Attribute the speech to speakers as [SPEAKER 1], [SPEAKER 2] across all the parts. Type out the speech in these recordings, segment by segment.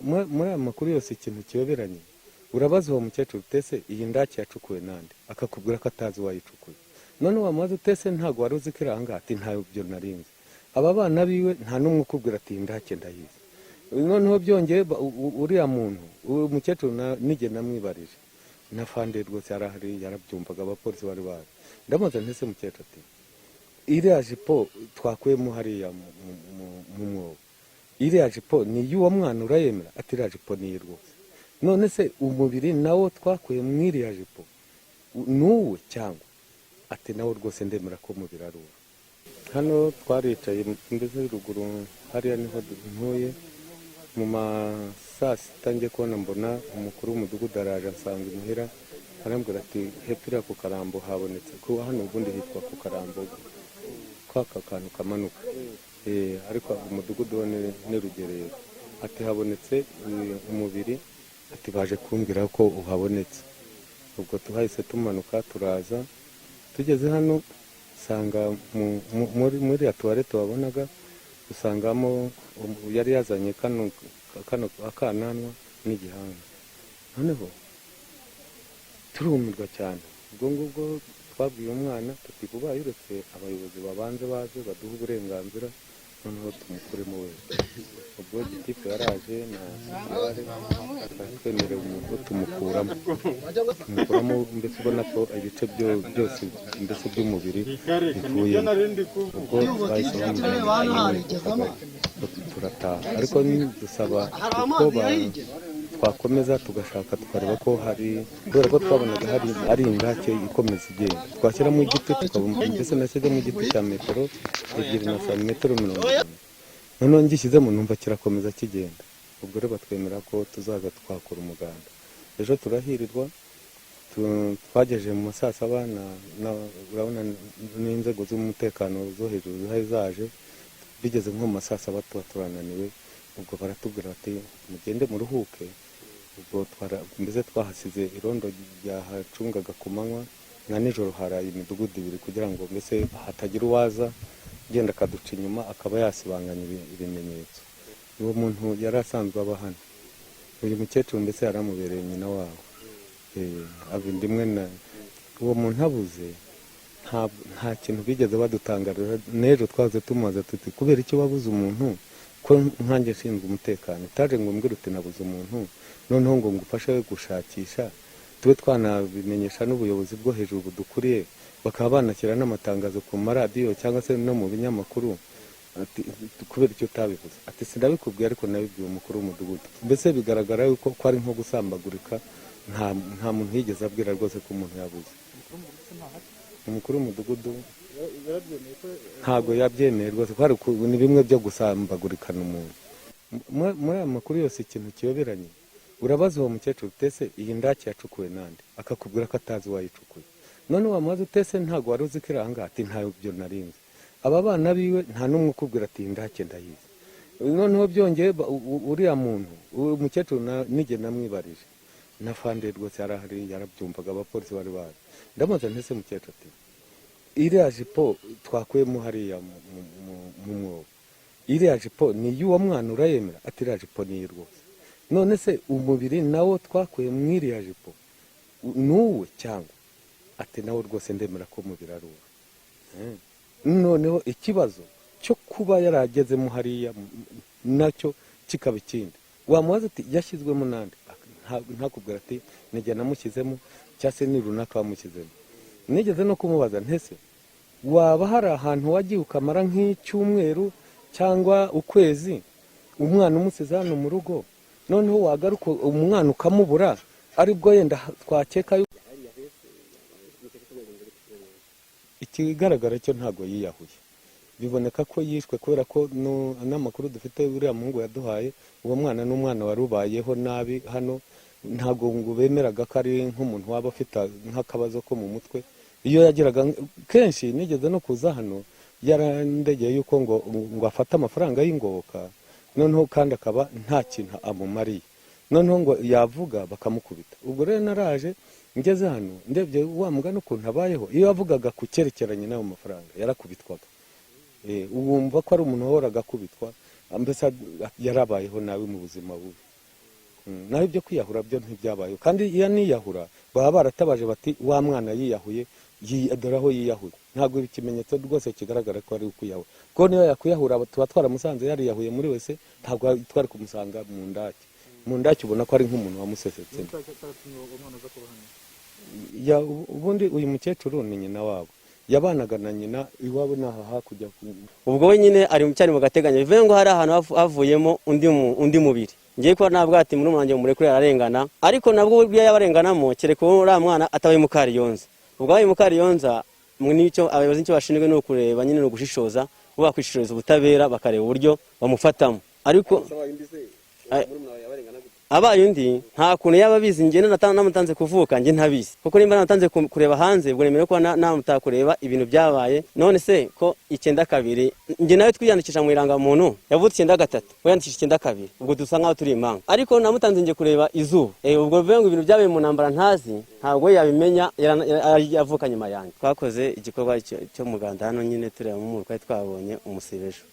[SPEAKER 1] muri aya makuru yose ikintu kiyoberanye urabaza uwo mukecuru utese iyi ndake yacukuwe nande akakubwira ko atazi uwayicukuye none wamaze utese ntabwo wari uzi ko iranga ati ntabyo narinzi aba bana biwe nta n'umwe ukubwira ati ndake ndayizi noneho byongeye uriya muntu uwo mukecuru nige namwibarije na fande rwose yarahari yarabyumvaga abapolisi bari bazi ndamaze ntese mukecuru ati iriya jipo twakuyemo hariya mu mwobo iriya jipo ni iy'uwo mwana urayemera ati iriya jipo ni iye rwose none se umubiri nawo twakuye mu iriya jipo n'uwe cyangwa ati nawo rwose ndemera ko umubiri ari uwe hano twaricaye mbese ruguru hariya niho ntuye mu ma saa sita ngiye kubona mbona umukuru w'umudugudu araje asanga imuhira arambwira ati hepfira ku Karambo habonetse ko hano ubundi hitwa ku Karambo kwaka kantu kamanuka ariko umudugudu ni Rugerero ati habonetse umubiri ati baje kumbwira ko uhabonetse ubwo tuhahise tumanuka turaza tugeze hano usanga muri ya tuwarete wabonaga usangamo yari yazanye kano akananwa n'igihanga noneho turumirwa cyane ubwo ngubwo twabwiye umwana tuti ubaye uretse abayobozi babanze baje baduha uburenganzira noneho tumukuremo wese ubwo gitifu yaraje na twemerera umuntu tumukuramo mbese ubona ko ibice byose mbese by'umubiri bivuye ubwo bahise bamujyana turataha ariko dusaba ko twakomeza tugashaka tukareba ko hari kubera ko twabonaga ari indake ikomeza igenda twashyiramo igiti tukabumva mbese nashyizemo igiti cya metero 2 na santimetero 50 noneho ngishyizemo numva kirakomeza kigenda ubwo rero batwemera ko tuzaza twakora umuganda ejo turahirirwa twagejeje mu masaa 7 urabona n'inzego z'umutekano zo hejuru zari zaje bigeze nko mu masaa 7 turananiwe ubwo baratubwira ati mugende muruhuke ubwo mbese twahasize irondo ryahacungaga ku manywa na nijoro haraye imidugudu ibiri kugira ngo mbese hatagira uwaza genda akaduca inyuma akaba yasibanganya ibimenyetso uwo muntu yari asanzwe aba hano uyu mukecuru mbese yaramubereye nyina wabo abindimwe na uwo muntu abuze nta kintu bigeze badutangarira n'ejo twaze tumaze tuti kubera icyo wabuze umuntu ko nkanjye nshinzwe umutekano itaje ngo mbwire uti nabuze umuntu noneho ngo ngufashe gushakisha tube twanabimenyesha n'ubuyobozi bwo hejuru budukuriye bakaba banashyira n'amatangazo ku maradiyo cyangwa se no mu binyamakuru kubera icyo utabivuze ati sindabikubwiye ariko nabibwiye umukuru w'umudugudu mbese bigaragara yuko ko ari nko gusambagurika nta muntu yigeze abwira rwose ko umuntu yabuze umukuru w'umudugudu ntabwo yabyemeye rwose ko ni bimwe byo gusambagurikana umuntu muri aya makuru yose ikintu kiyoberanye urabaza uwo mukecuru utese iyi ndake yacukuwe nande akakubwira ko atazi uwayicukuye none wamaze utese ntabwo wari uzi ko iranga ati ntabyo narinzi aba bana biwe nta n'umwe ukubwira ati ndake ndayizi noneho byongeye uriya muntu uwo mukecuru nige namwibarije na fande rwose yarahari yarabyumvaga abapolisi bari bazi ndamaze ntese mukecuru ati iriya jipo twakuyemo hariya mu mwobo iriya jipo ni iy'uwo mwana urayemera ati iriya jipo ni iye rwose none se umubiri nawo twakuye mu iriya jipo n'uwe cyangwa ati nawo rwose ndemera ko umubiri ari uwe noneho ikibazo cyo kuba yaragezemo hariya nacyo kikaba ikindi wamubaza ati yashyizwemo nande ntakubwira ati nijye namushyizemo cyangwa se ni runaka wamushyizemo nigeze no kumubaza ntese waba hari ahantu wagiye ukamara nk'icyumweru cyangwa ukwezi umwana umusize hano mu rugo noneho wagaruka umwana ukamubura aribwo yenda twakeka ikigaragara cyo ntabwo yiyahuye biboneka ko yishwe kubera ko n'amakuru dufite uriya muhungu yaduhaye uwo mwana n'umwana wari ubayeho nabi hano ntabwo ngo bemeraga ko ari nk'umuntu waba afite nk'akabazo ko mu mutwe iyo yagiraga kenshi nigeze no kuza hano yarandegeye yuko ngo afate amafaranga y'ingoboka noneho kandi akaba nta kintu amumariye noneho ngo yavuga bakamukubita ubwo rero naraje ngeze hano ndebye wa mugana ukuntu abayeho iyo yavugaga ku cyerekeranye n'ayo mafaranga yarakubitwaga wumva ko ari umuntu wahoraga akubitwa mbese yarabayeho nawe mu buzima bubi naho ibyo kwiyahura byo ntibyabayeho, kandi iyo niyahura baba baratabaje bati wa mwana yiyahuye, dore aho yiyahuye. Ntabwo ikimenyetso rwose kigaragara ko ari ukwiyahura, kuko niyo yakwiyahura tuba twaramusanze yariyahuye muri wese, ntabwo twari kumusanga mu ndake ubona ko ari nk'umuntu wamusesetse. Ubundi uyu mukecuru ni nyina wabo, yabanaga na nyina iwabo naha hakujya.
[SPEAKER 2] Ubwo we nyine ari mu gateganyo, bivuye ngo hari ahantu havuyemo undi mubiri. Ngiye ko nabwo ati muri umwanjye murekure ararengana, ariko nabwo ubwo yabarenganamo kereka uriya mwana atabaye Mukariyonza. Ubwo abaye Mukariyonza n'icyo abayobozi nicyo bashinzwe no kureba nyine no gushishoza, bo bakwishishiriza ubutabera bakareba uburyo bamufatamo. Ariko abaye undi nta kuntu yaba bizi, njye namutanze kuvuka njye ntabizi, kuko nimba namutanze kureba hanze ubwo nemerewe ko namutakureba ibintu byabaye. None se ko 92 njye nawe twiyandikisha mu irangamuntu yavutse 93 wiyandikisha 92, ubwo dusa nkaho turi impanga. Ariko namutanze nje kureba izuba, ubwo bivuye ngo ibintu byabaye mu ntambara ntazi, ntabwo yabimenya, yavuka nyuma yanjye. Twakoze igikorwa cyo muganda hano nyine tureba mu murwayi, twabonye umusibejo.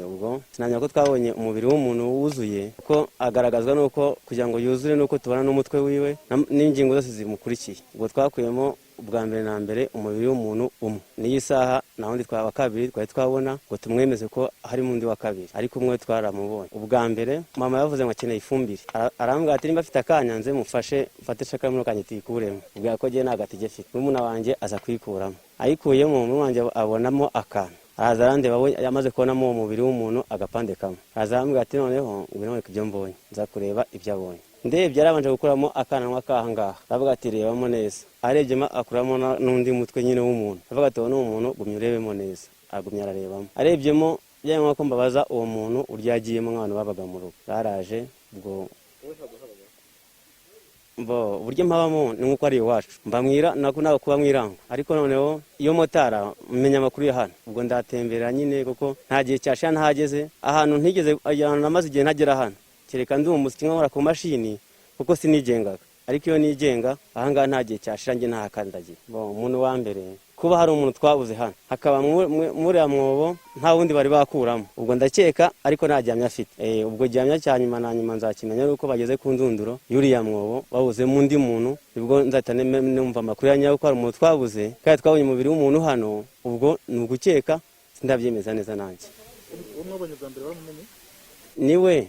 [SPEAKER 2] Ubwo sinanya ko twabonye umubiri w'umuntu wuzuye, ko agaragazwa nuko kugira ngo yuzure nuko tubona n'umutwe wiwe n'ingingo zose zimukurikiye. Ubwo twakuyemo ubwa mbere na mbere umubiri w'umuntu umwe, n'iyi saha nawundi twaba kabiri twari twabona ngo tumwemeze ko hari mundi wa kabiri, ariko umwe twaramubonye. Ubwa mbere mama yavuze ngo akeneye ifumbire, arambwira ati nimba afite akanya nze mufashe mfate shaka muri kanya tikuremo. Ubwo ko je nagatije afite n'umuna wanje aza kwikuramo, ayikuyemo mu wanje abonamo akana, araza arandeba yamaze kubonamo uwo mubiri w'umuntu agapande kamwe, araza arambwira ati noneho ngwino ibyo mbonye nza kureba ibyo abonye. Ndebye arabanje gukuramo akananwa kahangaha, aravuga ati rebamo neza, arebyemo akuramo n'undi mutwe nyine w'umuntu, aravuga ati uwo umuntu gumye urebemo neza, agumye ararebamo. Arebyemo byanyuma ko mbabaza uwo muntu uryagiyemo nk'abantu babaga mu rugo. Baraje ubwo uburyo mpabamo ni nk'uko ari iwacu, mbamwira nawe kuba mwirango, ariko noneho iyo motara menya amakuru ya hano. Ubwo ndatembera nyine kuko nta gihe cyashira ntahageze, ahantu ntigeze namaze igihe ntagera hano, kereka ndi umuziki nkora ku mashini kuko sinigengaga. Ariko iyo nigenga ahangaha nta gihe cyashira njye ntahakandagiye. Umuntu wa mbere kuba hari umuntu twabuze hano, hakaba muri ya mwobo nta wundi bari bakuramo. Ubwo ndakeka ariko nta gihamya afite. Ubwo gihamya cyanyuma na nyuma nzakimenya nuko bageze ku ndunduro yuriya mwobo babuze mu ndi muntu, ubwo nzahita numva amakuru ya nyayo ko hari umuntu twabuze, kandi twabonye umubiri w'umuntu hano. Ubwo ni ugukeka, sindabyemeza neza nanjye. Niwe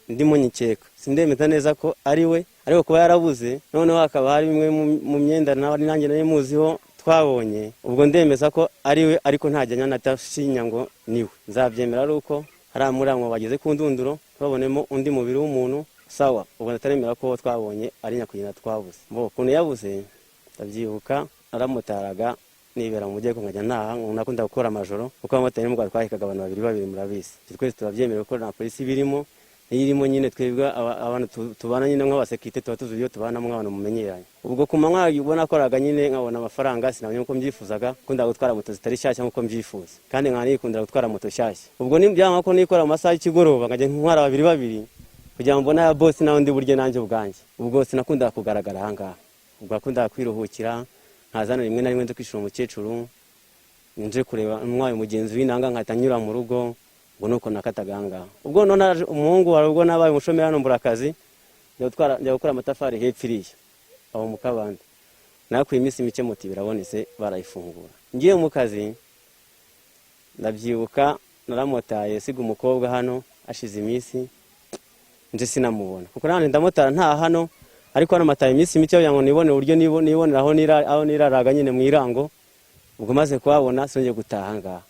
[SPEAKER 2] ndimo nyikeka, sindemeza neza ko ari we, ariko kuba yarabuze noneho hakaba hari bimwe mu myenda nanjye nari muziho twabonye. Ubwo ndemeza ko ari we, ariko ntajyanya natashinya ngo niwe. Nzabyemera ari uko hari amuramwo bageze ku ndunduro babonemo undi mubiri w'umuntu sawa. Ubwo ndataremera ko twabonye ari nyakugenda twabuze. Ukuntu yabuze ndabyibuka, naramutaraga nibera mu mujye ko nkajya ntaha, nakunda gukora amajoro kuko abamotari n'umugabo twahikaga abantu babiri murabizi. Twese turabyemera ko na polisi birimo, irimo nyine twebwe abantu tubana nyine nk'abasekirite tuba tuzi iyo tubanamo nk'abantu mumenyeranye. Ubwo ku manywa ubona koraga nyine nkabona amafaranga, sinamenye uko mbyifuzaga, kunda gutwara moto zitari shyashya nk'uko mbyifuza, kandi nkikundira gutwara moto shyashya. Ubwo nibyanga ko nikora mu masaha y'ikigoroba nkajya ntwara babiri kugira ngo mbone ya boss naho ndi burye nanjye ubwanjye. Ubwo sinakunda kugaragara ahangaha, ubwo akunda kwiruhukira, nkazana rimwe na rimwe nze kwishura umukecuru, nje kureba umwaye mugenzi w'inanga nkatanyura mu rugo. Ubwo nuko nakataganga. Ubwo none umuhungu wari ubwo nabaye umushomera hano Mburakazi, njya gukora amatafari hepfo iriya aho mu Kabande. Nakuye iminsi mike moto birabonetse barayifungura. Ngiye mu kazi ndabyibuka naramotaye siga umukobwa hano ashize iminsi nje sinamubona, kuko nane ndamotara nta hano, ariko hano mataye iminsi mike yango nibone uburyo niboneraho aho niraraga nyine mu irango. Ubwo maze kuhabona sonje gutaha ngaha.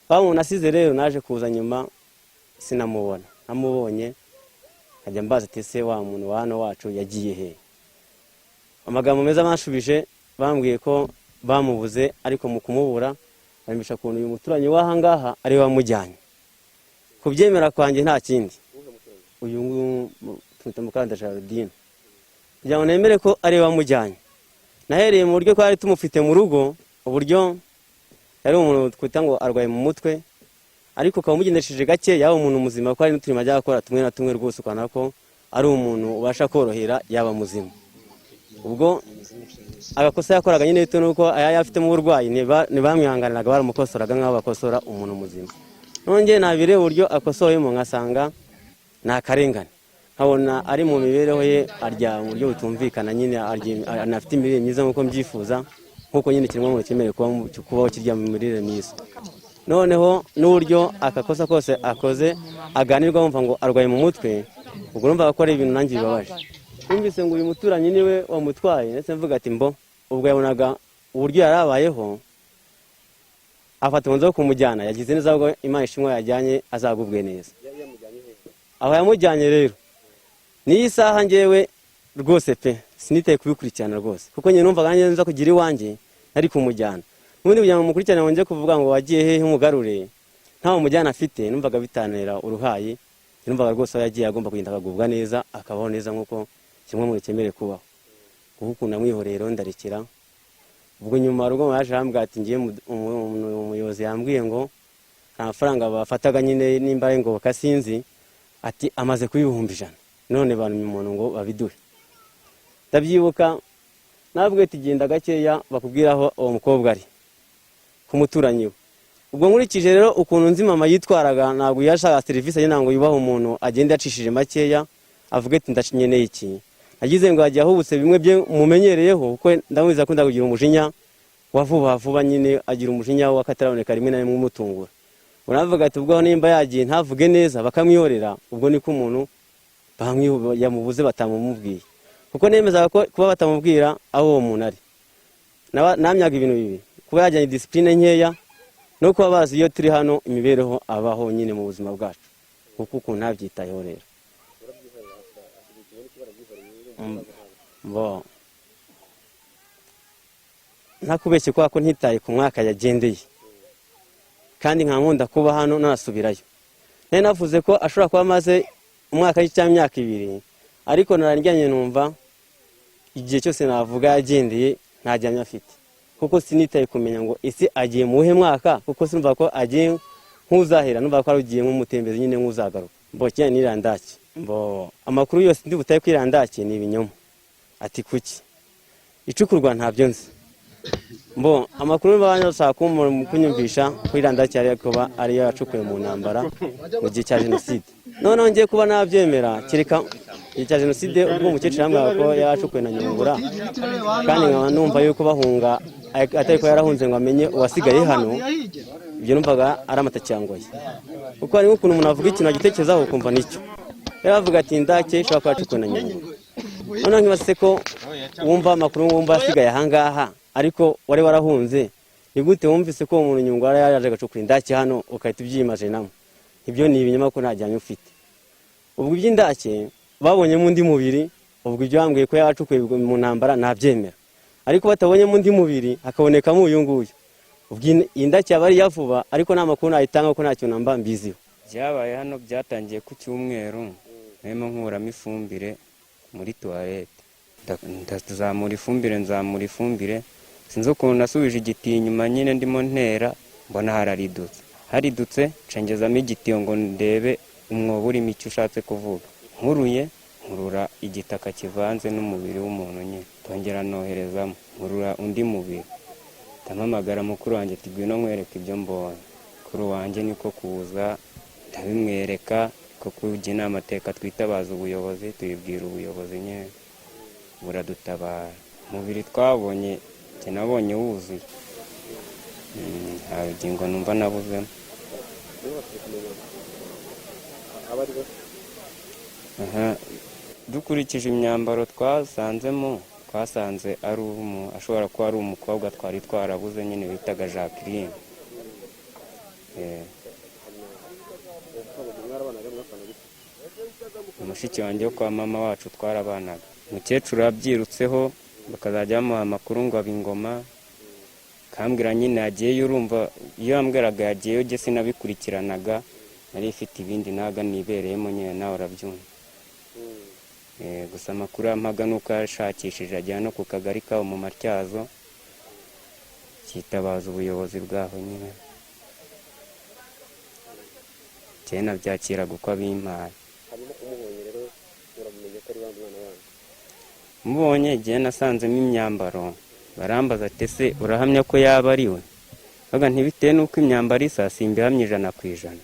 [SPEAKER 2] Bamu nasize rero naje kuza nyuma sinamubona. Namubonye ajya mbaza tese wa muntu wano wacu yagiye he. Amagambo meza banshubije bambwiye ko bamubuze, ariko mu kumubura bamisha kuntu uyu muturanyi wahangaha ari wamujyanye. Kubyemera kwanjye nta kindi. Uyu twita Mukanda Jacqueline. Kugira ngo nemere ko ari wamujyanye, nahereye mu buryo kwari tumufite mu rugo, uburyo yari umuntu twita ngo arwaye mu mutwe, ariko kamugendesheje gake yaba umuntu muzima, ko ari n'uturimo ajya gukora tumwe na tumwe rwose ukana ko ari umuntu ubasha korohera yaba muzima. Ubwo agakosa yakoraga nyine bito nuko ayafite mu burwayi ntibamwihanganiraga, baramukosoraga nk'aho bakosora umuntu muzima. Nongeye nabire uburyo akosoyemo nkasanga nta karengane, nkabona ari mu mibereho ye arya mu buryo butumvikana nyine anafite imirire myiza nk'uko mbyifuza nk'uko nyine kiremwamuntu cyemerewe kubaho kirya mu mirire myiza. Noneho n'uburyo akakosa kose akoze aganirwa wumva ngo arwaye mu mutwe, ubwo urumva ko ari ibintu nanjye bibabaje. Numvise ngo uyu muturanyi niwe wamutwaye, ndetse mvuga ati mbo ubwo yabonaga uburyo yarabayeho afata umwanzuro wo kumujyana, yagize neza ubwo Imana ishimwe yajyanye azagubwe neza. Aho yamujyanye rero n'iyi saha ngewe rwose pe sinitaye kubikurikirana rwose, kuko nyine numvaga nanjye nza kugira iwanjye ari kumujyana. N'ubundi kugira ngo mukurikirane wongeye kuvuga ngo wagiye hehe umugarure ntawe umujyana afite, numvaga bitanera uruhayi. Numvaga rwose aho yagiye agomba kugenda akagubwa neza, akabaho neza nk'uko kimwe mu cyemerewe kubaho. Kuko ukunda mwihorero ndarekera. Ubwo nyuma rugo yaje arambwira ati ngiye umuyobozi yambwiye ngo nta mafaranga bafataga nyine nimba ari ngo kasinzi, ati amaze ku 1,100. None bantumye umuntu ngo babiduhe. Ndabyibuka nabwiye ati genda gakeya bakubwiraho uwo mukobwa ari kumuturanyi we. Ubwo nkurikije rero ukuntu nzi mama yitwaraga, ntabwo yashaka serivisi nyine ngo yubaho umuntu agenda yacishije makeya avuga ati ndacinyeneye iki. Agize ngo ajya ahubutse bimwe bye mumenyereyeho, kuko ndamubiza ko ndakugira umujinya wa vuba nyine, agira umujinya wakataraboneka rimwe na rimwe umutungura. Uravuga ati ubwo nimba yagiye ntavuge neza bakamwiyorera, ubwo niko umuntu yamubuze batamumubwiye. Kuko nemeza ko kuba batamubwira aho uwo muntu ari namyaga ibintu bibi, kuba yajyanye discipline nkeya no kuba bazi iyo turi hano imibereho abaho nyine mu buzima bwacu, kuko ukuntu ntabyitayeho rero. Bo ntakubeshye kwa ko ntitaye ku mwaka yagendeye, kandi nkankunda kuba hano nasubirayo. Nari navuze ko ashobora kuba amaze umwaka cyangwa imyaka 2, ariko naranjyanye numva igihe cyose navuga yagendeye ntajyanye afite, kuko sinitaye kumenya ngo isi agiye muhe mwaka, kuko sinumva ko agiye nk'uzahera, numva ko arugiye nk'umutembezi nyine nk'uzagaruka. Mbo cyane n'irandake, mbo amakuru yose ndi butaye kwirandake ni ibinyoma. Ati kuki icukurwa ntabyo nzi. Mbo amakuru bashaka kunyumvisha kwirandake ari kuba ari yacukuye mu ntambara mu gihe cya jenoside. None ngiye kuba nabyemera kireka cya jenoside, ubwo umukecuru hamwe ko yacukuye na Nyungura, kandi nkaba numva yuko bahunga atari ko yarahunze ngo amenye uwasigaye hano. Ibyo numvaga ari amatacyangwaye, kuko ari nk'ukuntu umuntu avuga ikintu agitekerezaho ukumva nicyo. Yaravuga ati indake ishobora kuba yacukuye na Nyungura. None nkibase ko wumva amakuru wumva asigaye ahangaha, ariko wari warahunze, ni gute wumvise ko umuntu Nyungura yaje agacukura indake hano ukahita ubyimaje namwe? Ibyo ni ibinyoma ko ntajyanye ufite. Ubwo iby'indake babonye mu ndi mubiri, ubwo ibyo bambwiye ko yacukuye mu ntambara nabyemera, ariko batabonye mu ndi mubiri hakabonekamo uyu nguyu, ubwo indake yabari yavuba, ariko nta makuru nayitanga ko nta kintu namba mbiziho.
[SPEAKER 3] Byabaye hano byatangiye ku cyumweru, narimo nkuramo ifumbire muri toilette, ndazamura ifumbire, sinzi ukuntu nasubije igiti inyuma nyine ndimo ntera, mbona haridutse ncengezamo igitiyo ngo ndebe umwobo urimo icyo ushatse kuvuga. Nkurura igitaka kivanze n'umubiri w'umuntu nyine, tongera noherezamo, nkurura undi mubiri. Ndamamagara mukuru wanjye ati ngwino nkwereke ibyo mbonye. Mukuru wanjye niko kuza ndabimwereka, ko kujya inama amateka twitabaza ubuyobozi, tuyibwira ubuyobozi nyine buradutabara. Umubiri twabonye nabonye wuzuye, nta rugingo numva nabuzemo. Dukurikije imyambaro twasanzemo, twasanze ari ashobora kuba ari umukobwa twari twarabuze nyine witwaga Jacqueline. Umushiki wanjye wo kwa mama wacu twarabanaga. Umukecuru yabyirutseho bakazajya bamuha amakuru ngo abingoma, kambwira nyine yagiyeyo. Urumva iyo yambwiraga yagiyeyo jye sinabikurikiranaga, nari ifite ibindi naga nibereyemo nyine, nawe urabyumva. Gusa amakuru yampaga nuko yashakishije ajyana no ku kagari kawo mu Matyazo, cyitabaza ubuyobozi bwaho nyine. Cyena byakiraga uko abimpaye. Mubonye igihe nasanzemo imyambaro, barambaza ati ese urahamya ko yaba ari we? Baga ntibitewe n'uko imyambaro isa simbihamye 100%.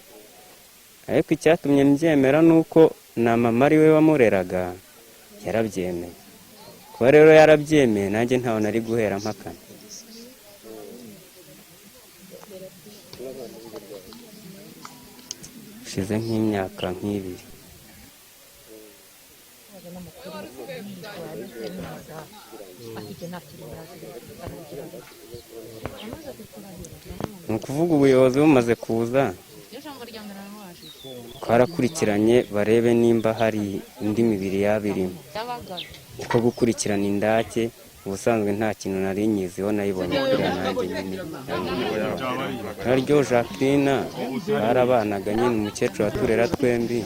[SPEAKER 3] Ariko icyatumye mbyemera nuko na mama ari we wamureraga yarabyemeye. Kuba rero yarabyemeye nanjye ntawe nari guhera mpakana. Shize nk'imyaka nk'ibiri. Ni ukuvuga ubuyobozi bumaze kuza twarakurikiranye barebe nimba hari indi mibiri yabirimo, kuko gukurikirana indake ubusanzwe nta kintu nari nyiziho, nayibonye kuriya nanjye nyine. Naryo Jacqueline barabanaga nyine, umukecuru waturera twembi,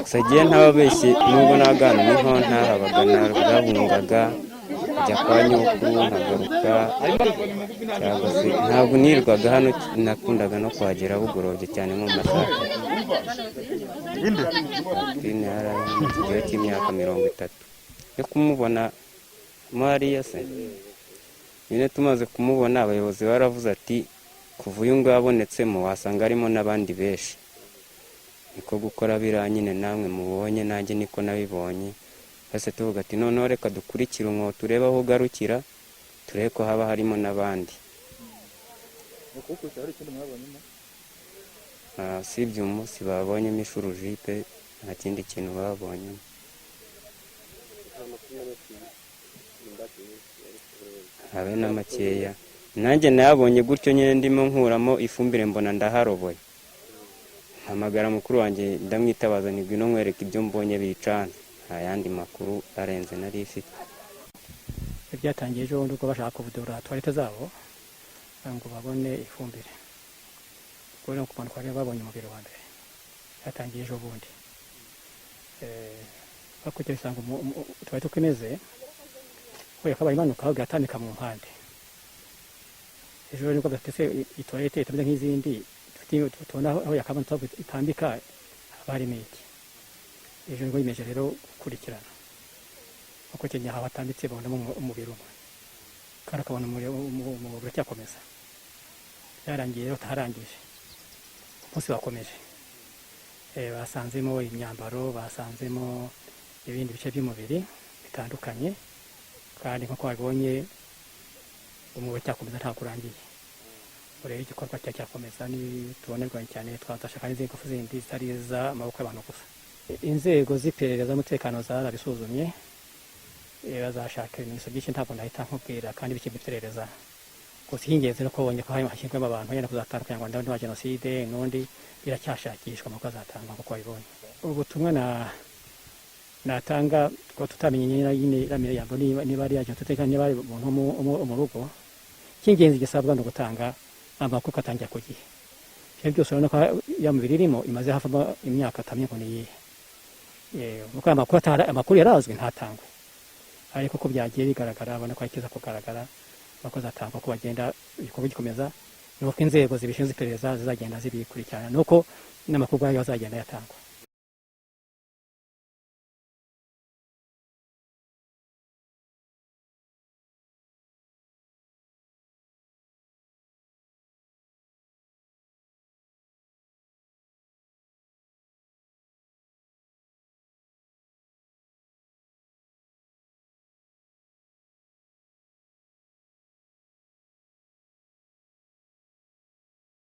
[SPEAKER 3] gusa agiye ntababeshye nubwo nagana niho ntahabaga, narabungaga njya kwa nyokuru nkagaruka, cyangwa se ntabwo nirwaga hano, nakundaga no kuhagera bugorobye cyane nko mu masaha. Jacqueline yari mu kigero cy'imyaka 30 yo kumubona Mariya se nyine. Tumaze kumubona abayobozi baravuze ati kuva uyu nguyu abonetsemo wasanga harimo n'abandi benshi, niko gukora biriya nyine namwe mubonye nanjye niko nabibonye. Bose tuvuga ati noneho reka dukurikire umwobo turebe aho ugarukira, turebe ko haba harimo n'abandi. Usibye umunsi babonyemo urujijo-Bishe nta kindi kintu babonyemo. Habe na makeya, nanjye nayabonye gutyo nyine ndimo nkuramo ifumbire mbona ndaharoboye. Hamagara mukuru wanjye ndamwitabaza ni ngwino nkwereka ibyo mbonye bicana, nta yandi makuru arenze nari ifite.
[SPEAKER 4] Byatangiye ejo bundi uko bashaka kuvudura toilette zabo ngo babone ifumbire, kubera ko abantu bari babonye umubiri wa mbere. Byatangiye ejo bundi bakujya bisanga toilette uko imeze, kubera ko bayimanuka bagatandika mu mpande. Ejo nibwo batese toilette itameze nk'izindi tubona aho yakabanta itambika haba harimo iki. Ejo nibwo yimeje rero gukurikirana uko Kenya haba hatambitse babonamo umubiri umwe, kandi akabona umubiri uracyakomeza. Byarangiye rero taharangije, umunsi bakomeje basanzemo imyambaro, basanzemo ibindi bice by'umubiri bitandukanye, kandi nk'uko babibonye umubiri cyakomeza nta kurangiye. Urebe igikorwa cyakomeza ni tubonerwa cyane, twatashaka n'izindi ngufu zindi zitari iz'amaboko y'abantu gusa. Inzego z'iperereza z'umutekano zarabisuzumye, bazashaka ibimenyetso byinshi ntabwo nahita nkubwira, kandi bikiri iperereza gusa. Ingenzi no kubonye ko hashyirwamo abantu yenda kuzatandukanya ngo ndabona wa jenoside n'undi, biracyashakishwa amakuru azatangwa nk'uko babibonye. Ubutumwa natanga ko tutamenye nyine yambo niba ari yaje tuteka niba ari umuntu mu rugo, cy'ingenzi gisabwa no gutanga amakuru atangira ku gihe. Ibyo byose urabona ko yamubiri irimo imaze hafi imyaka atamye ngo niye. Nuko amakuru yarazwi ntatangwe, ariko ko byagiye bigaragara abona ko akiza kugaragara amakuru atangwa ko bagenda igikorwa gikomeza, nuko inzego zibishinzwe iperereza zizagenda zibikurikirana, nuko n'amakuru yayo azagenda yatangwa.